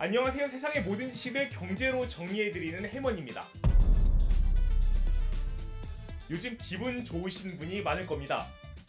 안녕하세요. 세상의 모든 지식을 경제로 정리해드리는 해먼입니다. 요즘 기분 좋으신 분이 많을 겁니다.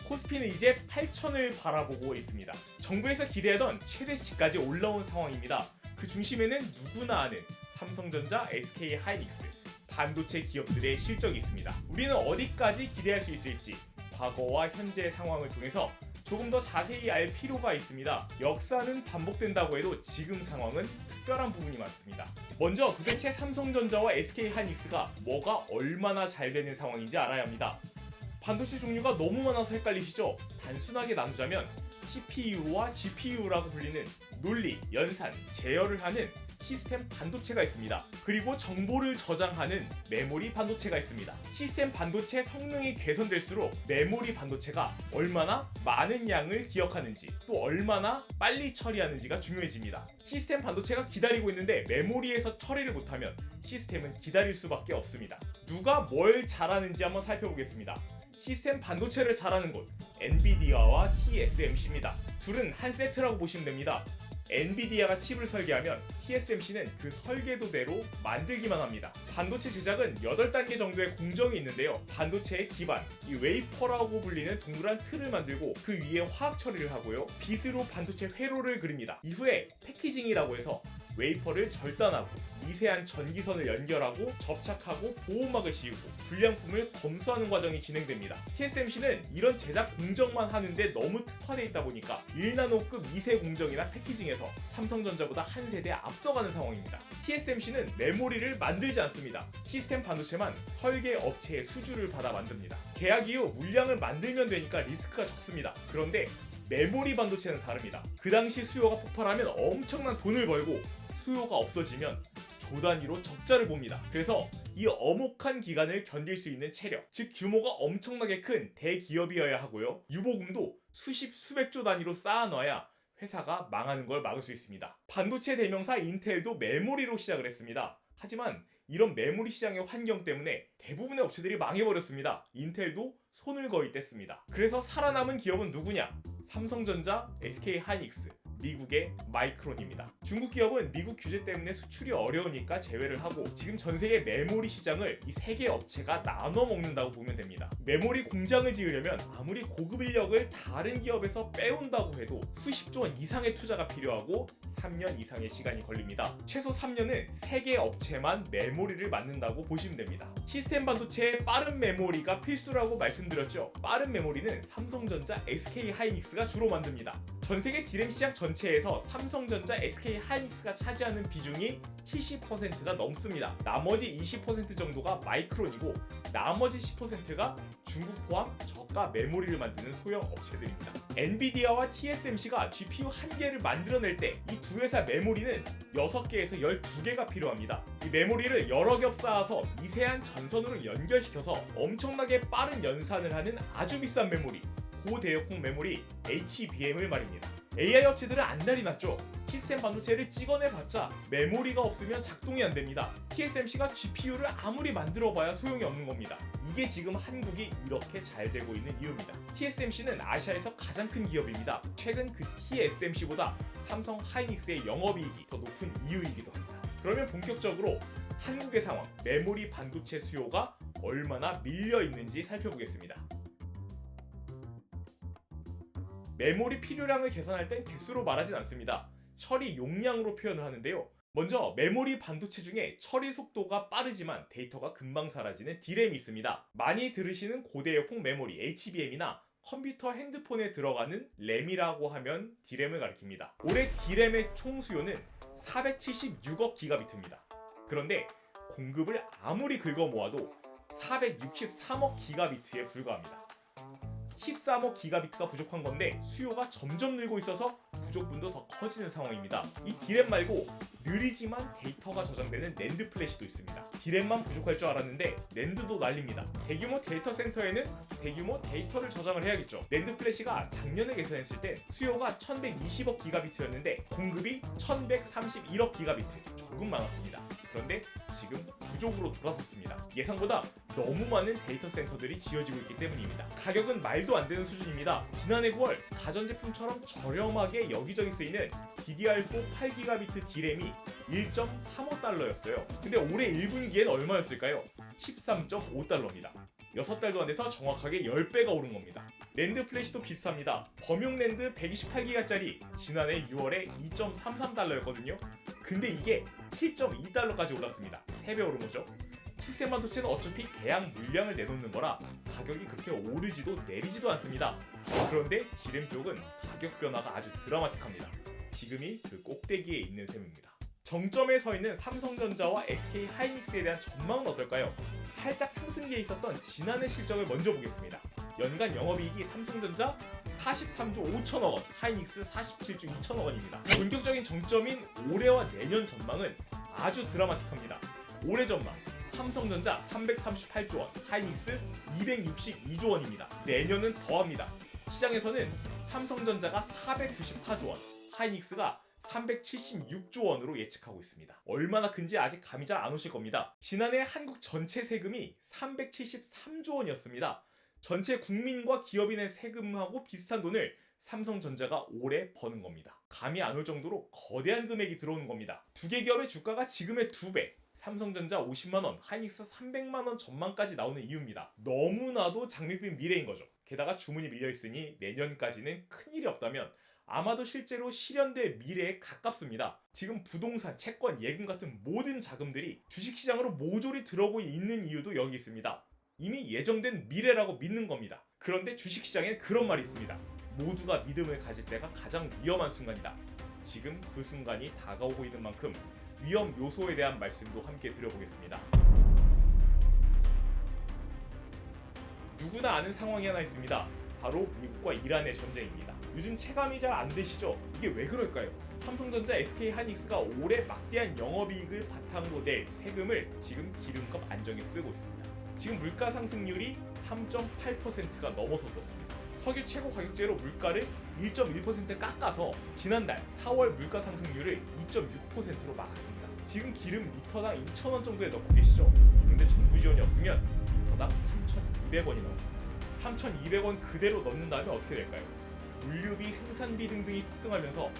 코스피는 이제 8천을 바라보고 있습니다. 정부에서 기대하던 최대치까지 올라온 상황입니다. 그 중심에는 누구나 아는 삼성전자, SK하이닉스, 반도체 기업들의 실적이 있습니다. 우리는 어디까지 기대할 수 있을지 과거와 현재 상황을 통해서 조금 더 자세히 알 필요가 있습니다. 역사는 반복된다고 해도 지금 상황은 특별한 부분이 많습니다. 먼저 도대체 삼성전자와 SK하이닉스가 뭐가 얼마나 잘 되는 상황인지 알아야 합니다. 반도체 종류가 너무 많아서 헷갈리시죠? 단순하게 나누자면 CPU와 GPU라고 불리는 논리, 연산, 제어를 하는 시스템 반도체가 있습니다. 그리고 정보를 저장하는 메모리 반도체가 있습니다. 시스템 반도체 성능이 개선될수록 메모리 반도체가 얼마나 많은 양을 기억하는지 또 얼마나 빨리 처리하는지가 중요해집니다. 시스템 반도체가 기다리고 있는데 메모리에서 처리를 못하면 시스템은 기다릴 수밖에 없습니다. 누가 뭘 잘하는지 한번 살펴보겠습니다. 시스템 반도체를 잘하는 곳 엔비디아와 TSMC입니다. 둘은 한 세트라고 보시면 됩니다. 엔비디아가 칩을 설계하면 TSMC는 그 설계도대로 만들기만 합니다. 반도체 제작은 8단계 정도의 공정이 있는데요. 반도체의 기반, 이 웨이퍼라고 불리는 동그란 틀을 만들고 그 위에 화학 처리를 하고요. 빗으로 반도체 회로를 그립니다. 이후에 패키징이라고 해서 웨이퍼를 절단하고 미세한 전기선을 연결하고 접착하고 보호막을 씌우고 불량품을 검수하는 과정이 진행됩니다. TSMC는 이런 제작 공정만 하는데 너무 특화되어 있다 보니까 1나노급 미세 공정이나 패키징에서 삼성전자보다 한 세대 앞서가는 상황입니다. TSMC는 메모리를 만들지 않습니다. 시스템 반도체만 설계 업체의 수주를 받아 만듭니다. 계약 이후 물량을 만들면 되니까 리스크가 적습니다. 그런데 메모리 반도체는 다릅니다. 그 당시 수요가 폭발하면 엄청난 돈을 벌고 수요가 없어지면 조 단위로 적자를 봅니다. 그래서 이 엄혹한 기간을 견딜 수 있는 체력, 즉 규모가 엄청나게 큰 대기업이어야 하고요. 유보금도 수백조 단위로 쌓아놔야 회사가 망하는 걸 막을 수 있습니다. 반도체 대명사 인텔도 메모리로 시작을 했습니다. 하지만 이런 메모리 시장의 환경 때문에 대부분의 업체들이 망해버렸습니다. 인텔도 손을 거의 뗐습니다. 그래서 살아남은 기업은 누구냐? 삼성전자, SK하이닉스, 미국의 마이크론입니다. 중국 기업은 미국 규제 때문에 수출이 어려우니까 제외를 하고 지금 전 세계 메모리 시장을 이 세 개 업체가 나눠 먹는다고 보면 됩니다. 메모리 공장을 지으려면 아무리 고급 인력을 다른 기업에서 빼온다고 해도 수십조 원 이상의 투자가 필요하고 3년 이상의 시간이 걸립니다. 최소 3년은 세 개 업체만 메모리를 만든다고 보시면 됩니다. 시스템 반도체에 빠른 메모리가 필수라고 말씀드렸죠. 빠른 메모리는 삼성전자, SK하이닉스가 주로 만듭니다. 전 세계 디램 시장 전체에서 삼성전자, SK하이닉스가 차지하는 비중이 70%가 넘습니다. 나머지 20% 정도가 마이크론이고 나머지 10%가 중국 포함 저가 메모리를 만드는 소형 업체들입니다. 엔비디아와 TSMC가 GPU 한 개를 만들어낼 때 이 두 회사 메모리는 6개에서 12개가 필요합니다. 이 메모리를 여러 겹 쌓아서 미세한 전선으로 연결시켜서 엄청나게 빠른 연산을 하는 아주 비싼 메모리, 고대역폭 메모리 HBM을 말입니다. AI 업체들은 안달이 났죠. 시스템 반도체를 찍어내봤자 메모리가 없으면 작동이 안됩니다. TSMC가 GPU를 아무리 만들어봐야 소용이 없는 겁니다. 이게 지금 한국이 이렇게 잘 되고 있는 이유입니다. TSMC는 아시아에서 가장 큰 기업입니다. 최근 그 TSMC보다 삼성 하이닉스의 영업이익이 더 높은 이유이기도 합니다. 그러면 본격적으로 한국의 상황, 메모리 반도체 수요가 얼마나 밀려있는지 살펴보겠습니다. 메모리 필요량을 계산할 땐 개수로 말하진 않습니다. 처리 용량으로 표현을 하는데요. 먼저 메모리 반도체 중에 처리 속도가 빠르지만 데이터가 금방 사라지는 D램이 있습니다. 많이 들으시는 고대역폭 메모리 HBM이나 컴퓨터 핸드폰에 들어가는 램이라고 하면 D램을 가리킵니다. 올해 D램의 총 수요는 476억 기가비트입니다. 그런데 공급을 아무리 긁어 모아도 463억 기가비트에 불과합니다. 13억 기가비트가 부족한 건데 수요가 점점 늘고 있어서 부족분도 더 커지는 상황입니다. 이 D램 말고 느리지만 데이터가 저장되는 낸드 플래시도 있습니다. D램만 부족할 줄 알았는데 낸드도 난립니다. 대규모 데이터 센터에는 대규모 데이터를 저장을 해야겠죠. 낸드 플래시가 작년에 계산했을 땐 수요가 1120억 기가비트였는데 공급이 1131억 기가비트, 조금 많았습니다. 그런데 지금 부족으로 돌아섰습니다. 예상보다 너무 많은 데이터 센터들이 지어지고 있기 때문입니다. 가격은 말도 안 되는 수준입니다. 지난해 9월 가전제품처럼 저렴하게 여기저기 쓰이는 DDR4 8GB D램이 1.35달러였어요. 근데 올해 1분기엔 얼마였을까요? 13.5달러입니다. 6달도 안 돼서 정확하게 10배가 오른 겁니다. 랜드 플래시도 비슷합니다. 범용 랜드 128기가짜리 지난해 6월에 2.33달러였거든요. 근데 이게 7.2달러까지 올랐습니다. 3배 오른 거죠. 시스템 반도체는 어차피 계약 물량을 내놓는 거라 가격이 그렇게 오르지도 내리지도 않습니다. 그런데 D램 쪽은 가격 변화가 아주 드라마틱합니다. 지금이 그 꼭대기에 있는 셈입니다. 정점에 서 있는 삼성전자와 SK 하이닉스에 대한 전망은 어떨까요? 살짝 상승기에 있었던 지난해 실적을 먼저 보겠습니다. 연간 영업이익이 삼성전자 43조 5천억 원, 하이닉스 47조 2천억 원입니다. 본격적인 정점인 올해와 내년 전망은 아주 드라마틱합니다. 올해 전망 삼성전자 338조 원, 하이닉스 262조 원입니다. 내년은 더합니다. 시장에서는 삼성전자가 494조 원, 하이닉스가 376조 원으로 예측하고 있습니다. 얼마나 큰지 아직 감이 잘 안 오실 겁니다. 지난해 한국 전체 세금이 373조 원이었습니다. 전체 국민과 기업이 낸 세금하고 비슷한 돈을 삼성전자가 올해 버는 겁니다. 감이 안 올 정도로 거대한 금액이 들어오는 겁니다. 두 개 기업의 주가가 지금의 2배, 삼성전자 50만원, 하이닉스 300만원 전망까지 나오는 이유입니다. 너무나도 장밋빛 미래인 거죠. 게다가 주문이 밀려있으니 내년까지는 큰일이 없다면 아마도 실제로 실현될 미래에 가깝습니다. 지금 부동산, 채권, 예금 같은 모든 자금들이 주식시장으로 모조리 들어오고 있는 이유도 여기 있습니다. 이미 예정된 미래라고 믿는 겁니다. 그런데 주식시장에는 그런 말이 있습니다. 모두가 믿음을 가질 때가 가장 위험한 순간이다. 지금 그 순간이 다가오고 있는 만큼 위험 요소에 대한 말씀도 함께 드려보겠습니다. 누구나 아는 상황이 하나 있습니다. 바로 미국과 이란의 전쟁입니다. 요즘 체감이 잘 안 되시죠? 이게 왜 그럴까요? 삼성전자, SK 하이닉스가 올해 막대한 영업이익을 바탕으로 낼 세금을 지금 기름값 안정에 쓰고 있습니다. 지금 물가 상승률이 3.8%가 넘어서 그렇습니다. 석유 최고 가격제로 물가를 1.1% 깎아서 지난달 4월 물가 상승률을 2.6%로 막았습니다. 지금 기름 리터당 2,000원 정도에 넣고 계시죠? 그런데 정부 지원이 없으면 리터당 3,200원이 나옵니다. 3,200원 그대로 넣는다면 어떻게 될까요? 물류비, 생산비 등등이 폭등하면서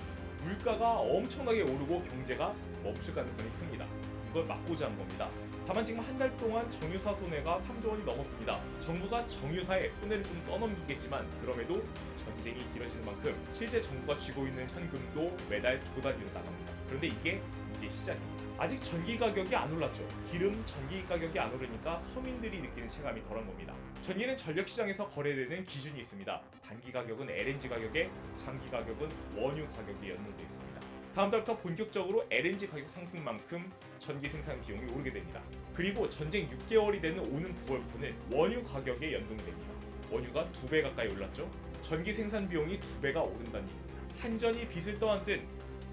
물가가 엄청나게 오르고 경제가 멈출 가능성이 큽니다. 이걸 막고자 한 겁니다. 다만 지금 한 달 동안 정유사 손해가 3조 원이 넘었습니다. 정부가 정유사에 손해를 좀 떠넘기겠지만 그럼에도 전쟁이 길어지는 만큼 실제 정부가 쥐고 있는 현금도 매달 조단위로 나갑니다. 그런데 이게 이제 시작입니다. 아직 전기 가격이 안 올랐죠. 기름, 전기 가격이 안 오르니까 서민들이 느끼는 체감이 덜한 겁니다. 전기는 전력시장에서 거래되는 기준이 있습니다. 단기 가격은 LNG 가격에, 장기 가격은 원유 가격에 연동되어 있습니다. 다음 달부터 본격적으로 LNG 가격 상승만큼 전기 생산 비용이 오르게 됩니다. 그리고 전쟁 6개월이 되는 오는 9월부터는 원유 가격에 연동됩니다. 원유가 2배 가까이 올랐죠. 전기 생산 비용이 2배가 오른다는 얘기입니다. 한전이 빚을 떠안든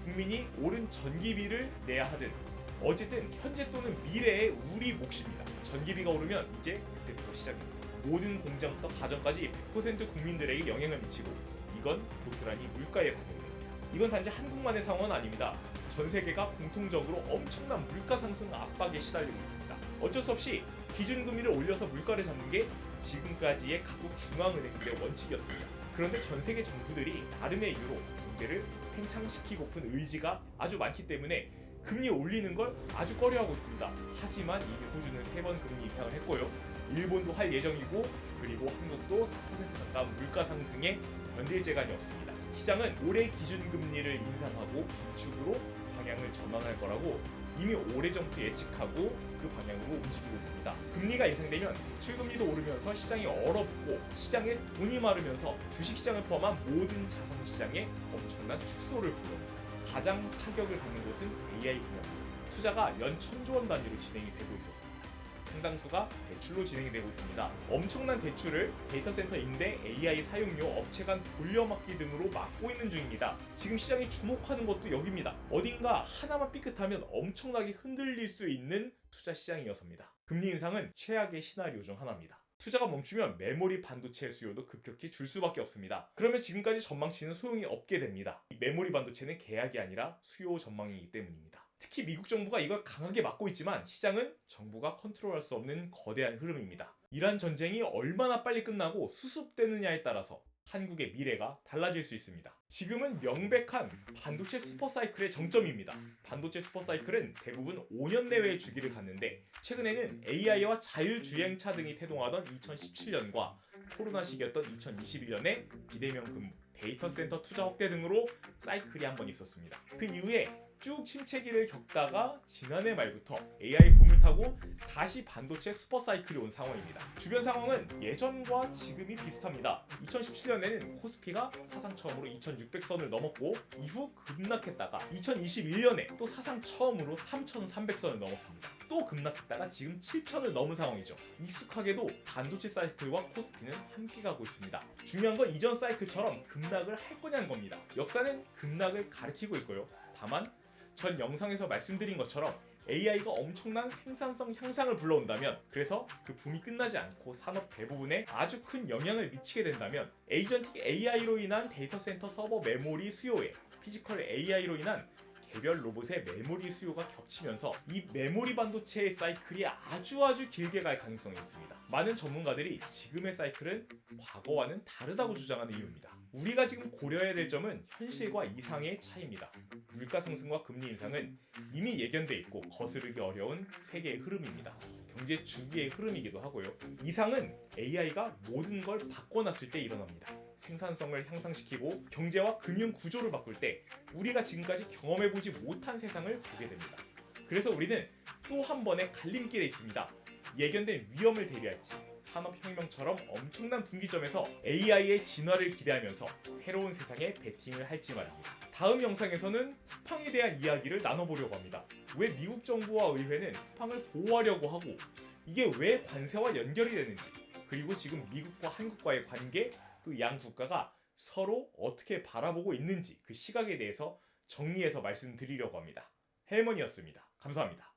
국민이 오른 전기비를 내야 하든 어쨌든 현재 또는 미래의 우리 몫입니다. 전기비가 오르면 이제 그때부터 시작입니다. 모든 공장부터 가정까지 100% 국민들에게 영향을 미치고 이건 고스란히 물가에 반영됩니다. 이건 단지 한국만의 상황은 아닙니다. 전 세계가 공통적으로 엄청난 물가 상승 압박에 시달리고 있습니다. 어쩔 수 없이 기준금리를 올려서 물가를 잡는 게 지금까지의 각국 중앙은행들의 원칙이었습니다. 그런데 전 세계 정부들이 나름의 이유로 경제를 팽창시키고픈 의지가 아주 많기 때문에 금리 올리는 걸 아주 꺼려하고 있습니다. 하지만 이미 호주는 3번 금리 인상을 했고요. 일본도 할 예정이고 그리고 한국도 4% 가까운 물가 상승에 견딜 재간이 없습니다. 시장은 올해 기준금리를 인상하고 긴축으로 방향을 전환할 거라고 이미 오래전부터 예측하고 그 방향으로 움직이고 있습니다. 금리가 인상되면 대출금리도 오르면서 시장이 얼어붙고 시장에 돈이 마르면서 주식시장을 포함한 모든 자산시장에 엄청난 축소를 불러옵니다. 가장 타격을 받는 곳은 AI 분야입니다. 투자가 연 1,000조 원 단위로 진행이 되고 있어서입니다. 상당수가 대출로 진행이 되고 있습니다. 엄청난 대출을 데이터 센터 임대, AI 사용료, 업체 간 돌려막기 등으로 막고 있는 중입니다. 지금 시장이 주목하는 것도 여기입니다. 어딘가 하나만 삐끗하면 엄청나게 흔들릴 수 있는 투자 시장이어서입니다. 금리 인상은 최악의 시나리오 중 하나입니다. 투자가 멈추면 메모리 반도체 수요도 급격히 줄 수밖에 없습니다. 그러면 지금까지 전망치는 소용이 없게 됩니다. 이 메모리 반도체는 계약이 아니라 수요 전망이기 때문입니다. 특히 미국 정부가 이걸 강하게 막고 있지만 시장은 정부가 컨트롤할 수 없는 거대한 흐름입니다. 이란 전쟁이 얼마나 빨리 끝나고 수습되느냐에 따라서 한국의 미래가 달라질 수 있습니다. 지금은 명백한 반도체 슈퍼사이클의 정점입니다. 반도체 슈퍼사이클은 대부분 5년 내외의 주기를 갖는데 최근에는 AI와 자율주행차 등이 태동하던 2017년과 코로나 시기였던 2021년에 비대면 근무, 데이터 센터 투자 확대 등으로 사이클이 한 번 있었습니다. 그 이후에 쭉 침체기를 겪다가 지난해 말부터 AI 붐을 타고 다시 반도체 슈퍼사이클이 온 상황입니다. 주변 상황은 예전과 지금이 비슷합니다. 2017년에는 코스피가 사상 처음으로 2600선을 넘었고 이후 급락했다가 2021년에 또 사상 처음으로 3300선을 넘었습니다. 또 급락했다가 지금 7000을 넘은 상황이죠. 익숙하게도 반도체 사이클과 코스피는 함께 가고 있습니다. 중요한 건 이전 사이클처럼 급락을 할 거냐는 겁니다. 역사는 급락을 가리키고 있고요. 다만 전 영상에서 말씀드린 것처럼 AI가 엄청난 생산성 향상을 불러온다면, 그래서 그 붐이 끝나지 않고 산업 대부분에 아주 큰 영향을 미치게 된다면 에이전틱 AI로 인한 데이터 센터 서버 메모리 수요에 피지컬 AI로 인한 개별 로봇의 메모리 수요가 겹치면서 이 메모리 반도체의 사이클이 아주 길게 갈 가능성이 있습니다. 많은 전문가들이 지금의 사이클은 과거와는 다르다고 주장하는 이유입니다. 우리가 지금 고려해야 될 점은 현실과 이상의 차이입니다. 물가 상승과 금리 인상은 이미 예견돼 있고 거스르기 어려운 세계의 흐름입니다. 경제 주기의 흐름이기도 하고요. 이상은 AI가 모든 걸 바꿔놨을 때 일어납니다. 생산성을 향상시키고 경제와 금융 구조를 바꿀 때 우리가 지금까지 경험해보지 못한 세상을 보게 됩니다. 그래서 우리는 또 한 번의 갈림길에 있습니다. 예견된 위험을 대비할지 산업혁명처럼 엄청난 분기점에서 AI의 진화를 기대하면서 새로운 세상에 베팅을 할지 말입니다. 다음 영상에서는 쿠팡에 대한 이야기를 나눠보려고 합니다. 왜 미국 정부와 의회는 쿠팡을 보호하려고 하고 이게 왜 관세와 연결이 되는지, 그리고 지금 미국과 한국과의 관계, 또 양 국가가 서로 어떻게 바라보고 있는지 그 시각에 대해서 정리해서 말씀드리려고 합니다. 헬먼이었습니다. 감사합니다.